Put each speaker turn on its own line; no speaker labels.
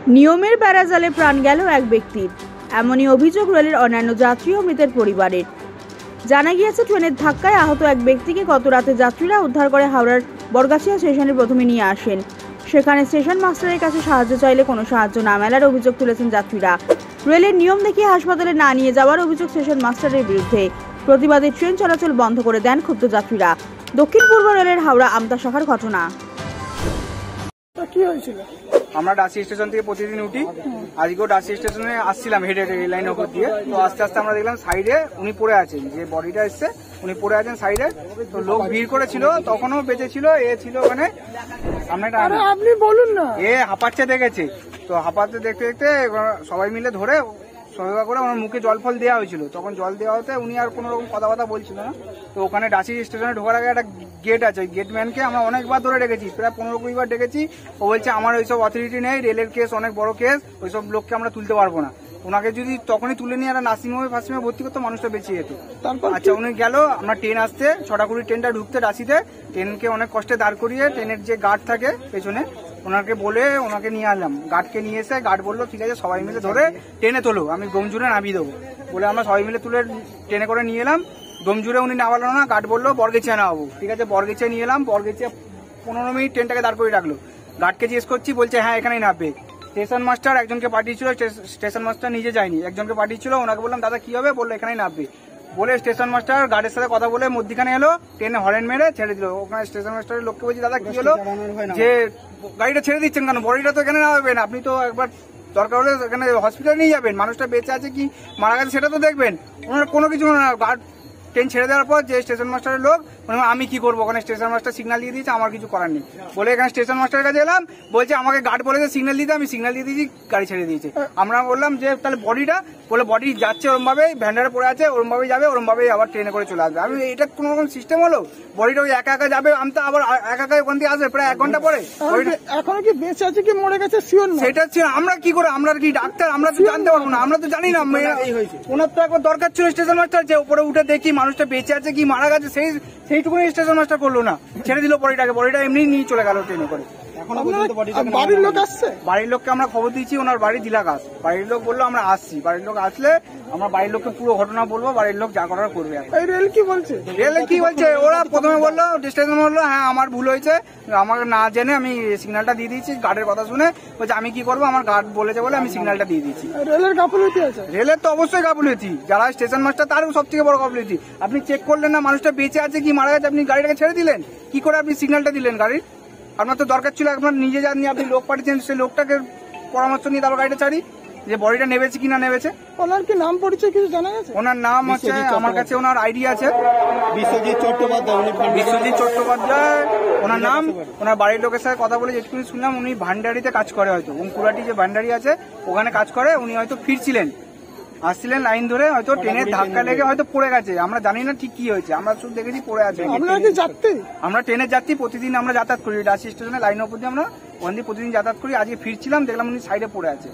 নিয়মের বেড়াজালে প্রাণ গেল এক ব্যক্তির, এমনই অভিযোগ রেলের অন্যান্য যাত্রী ও মৃতের পরিবারের। জানা গিয়েছে, ট্রেনের ধাক্কায় আহত এক ব্যক্তিকে গত রাতে যাত্রীরা উদ্ধার করে হাওড়ার বরগাছিয়া স্টেশনে প্রথমে নিয়ে আসেন। সেখানে স্টেশন মাস্টারের কাছে সাহায্য চাইলে কোনো সাহায্য না মেলার অভিযোগ তুলেছেন যাত্রীরা। রেলের নিয়ম দেখিয়ে হাসপাতালে না নিয়ে যাওয়ার অভিযোগ স্টেশন মাস্টারের বিরুদ্ধে। প্রতিবাদে ট্রেন চলাচল বন্ধ করে দেন ক্ষুব্ধ যাত্রীরা। দক্ষিণ পূর্ব রেলের হাওড়া আমতা শাখার ঘটনা।
কি হয়েছিল?
আমরা ডাসি স্টেশন থেকে প্রতিদিন উঠি। আজকেও ডাসি স্টেশনে আসছিলাম হেঁটে রেল লাইন ওপর দিয়ে। তো আস্তে আস্তে আমরা দেখলাম সাইডে উনি পড়ে আছেন, যে বডিটা এসছে উনি পড়ে আছেন সাইডে। তো লোক ভিড় করেছিল, তখনও বেঁচে ছিল, এ ছিল ওখানে সামনে।
আপনি বলুন না,
এ হাঁপাচ্ছে দেখেছে, তো হাঁপাচ্ছে দেখতে দেখতে সবাই মিলে ধরে সহায়তা করে ওনার মুখে জল ফল দেওয়া হয়েছিল। তখন জল দেওয়া হতে উনি আর কোনো রকম কথাবার্তা বলছিল না। তো ওখানে ডাসি স্টেশনে ঢোকার আগে একটা গেট আছে, গেটম্যানকে আমরা অনেকবার ধরে ডেকেছি, প্রায় 15-20 বার ডেকেছি। ও বলছে আমার ওইসব অথরিটি নেই, রেলের কেস অনেক বড় কেস, ওইসব লোককে আমরা তুলতে পারবো না। ওনাকে যদি তখনই তুলে নিয়ে একটা নার্সিংহোমে ফার্স্টে ভর্তি করতো, মানুষটা বেঁচে যেত। আচ্ছা, উনি গেল, আমরা ট্রেন আসতে 6টা 20 ট্রেনটা ঢুকতে ডাসিতে, ট্রেনকে অনেক কষ্টে দাঁড় করিয়ে ট্রেনের যে গার্ড থাকে পেছনে ওনাকে বলে ওনাকে নিয়ে আসলাম। গার্ডকে নিয়ে এসে গার্ড বললো ঠিক আছে সবাই মিলে ধরে ট্রেনে তোলো, আমি গমজুরে নামিয়ে দেবো বলে আমরা সবাই মিলে তুলে ট্রেনে করে নিয়ে এলাম। গমজুরে উনি নামালো না, গার্ড বললো বরগেছিয়া নামাবো। ঠিক আছে, বরগেছিয়া নিয়ে এলাম। বরগেছিয়া 15 মিনিট ট্রেনটাকে দাঁড় করে রাখলো। গার্ডকে জিজ্ঞেস করছি, বলছে হ্যাঁ এখানেই নামবে। স্টেশন মাস্টার একজনকে পাঠিয়েছিল, স্টেশন মাস্টার নিজে যায়নি, একজনকে পাঠিয়েছিল। ওনাকে বললাম দাদা কি হবে, বললো এখানেই নামবে। বলে স্টেশন মাস্টার গার্ডের সাথে কথা বলে মধ্যখানে এলো, ট্রেনে হরেন মেরে ছেড়ে দিল। ওখানে স্টেশন মাস্টারের লোককে বলছি দাদা কি হলো, যে গাড়িটা ছেড়ে দিচ্ছেন কেন, বডিটা তো এখানে নামাবেন, আপনি তো একবার দরকার হলে এখানে হসপিটালে নিয়ে যাবেন, মানুষটা বেঁচে আছে কি মারা গেছে সেটা তো দেখবেন। ওনার কোনো কিছু না, গার্ড ট্রেন ছেড়ে দেওয়ার পর যে স্টেশন মাস্টারের লোক, আমি কি করবো, ওখানে স্টেশন মাস্টার সিগন্যাল দিয়ে দিয়েছে, আমার কিছু করার নেই বলে এখানে স্টেশন মাস্টারের কাছে এলাম। বলছে আমাকে গার্ড বলেছে সিগন্যাল দিতে, আমি সিগন্যাল দিয়ে দিয়েছি, গাড়ি ছেড়ে দিয়েছে। আমরা বললাম যে তাহলে বডিটা, বলে বডি যাচ্ছে ওরম ভাবে, ভ্যান্ডারে পড়ে আছে, ওরম ভাবেই যাবে, ওরম ভাবেই আবার ট্রেনে করে চলে আসবে। আমি এটা কোন রকম সিস্টেম হলো, বডিটা ওই একা একা যাবে, আমি তো আবার একা একা ওখান থেকে আসবে প্রায় 1 ঘন্টা পরে।
এখনো কি বেঁচে আছে কি মরে গেছে শিওর না,
সেটা আমরা কি করে, আমরা কি ডাক্তার, আমরা তো জানতে পারবো না, আমরা তো জানি না। ওনার তো একবার দরকার ছিল স্টেশন মাস্টার, যে উপরে উঠে দেখি মানুষটা বেঁচে আছে কি মারা গেছে, সেইটুকুনি স্টেশন মাস্টার করলো না, ছেড়ে দিল বডিটাকে। বডিটা এমনি নিয়ে চলে গেল ট্রেনে করে।
বাড়ির লোক আসছে,
বাড়ির লোককে আমরা খবর দিয়েছি, ওনার বাড়ি দিলাগাছ। বাড়ির লোক বললো আমরা আসছি, বাড়ির লোক আসলে আমরা বাড়ির লোককে পুরো ঘটনা বলবো, বাড়ির লোক যা করার করবে।
রেল কি বলছে,
ওরা প্রথমে বললো, স্টেশন বললো হ্যাঁ আমার ভুল হয়েছে, আমাকে না জেনে আমি সিগন্যালটা দিয়ে দিয়েছি, গার্ডের কথা শুনে। বলছে আমি কি করবো, আমার গার্ড বলেছে বলে আমি সিগন্যালটা দিয়ে দিয়েছি।
রেলের গাফিলতি আছে,
রেলের তো অবশ্যই গাফিলতি, যারা স্টেশন মাস্টার তারও সব থেকে বড় গাফিলতি। আপনি চেক করলেন না মানুষটা বেঁচে আছে কি মারা গেছে, আপনি গাড়িটাকে ছেড়ে দিলেন, কি করে আপনি সিগন্যালটা দিলেন গাড়ির? আপনার তো দরকার ছিল, আপনার নিজে যাননি, আপনি লোক পাঠিয়েছেন, সেই লোকটাকে পরামর্শ নিয়ে তারপর গাড়িটা ছাড়ি, যে বডিটা নেবেছে কিনা নেবেছে।
ওনার কি নাম পরিচয় কিছু জানা গেছে?
ওনার নাম হচ্ছে, আমার কাছে ওনার আইডি আছে, বিশ্বজিৎ চট্টোপাধ্যায় ওনার নাম। ওনার বাড়ির লোকের সাথে কথা বলে যেটুকুনি শুনলাম, উনি ভান্ডারিতে কাজ করে, হয়তো উমকুড়াটি যে ভান্ডারি আছে ওখানে কাজ করে। উনি হয়তো ফিরছিলেন, আসছিলেন লাইন ধরে, হয়তো ট্রেনের ধাক্কা লেগে হয়তো পড়ে গেছে, আমরা জানি না ঠিক কি হয়েছে, আমরা শুধু দেখেছি পড়ে আছে। আমরা ট্রেনের যাত্রী, প্রতিদিন আমরা যাতায়াত করি ডাসি স্টেশনে লাইন ওপর দিয়ে, আমরা ওখান দিয়ে প্রতিদিন যাতায়াত করি। আজকে ফিরছিলাম, দেখলাম উনি সাইডে পড়ে আছে।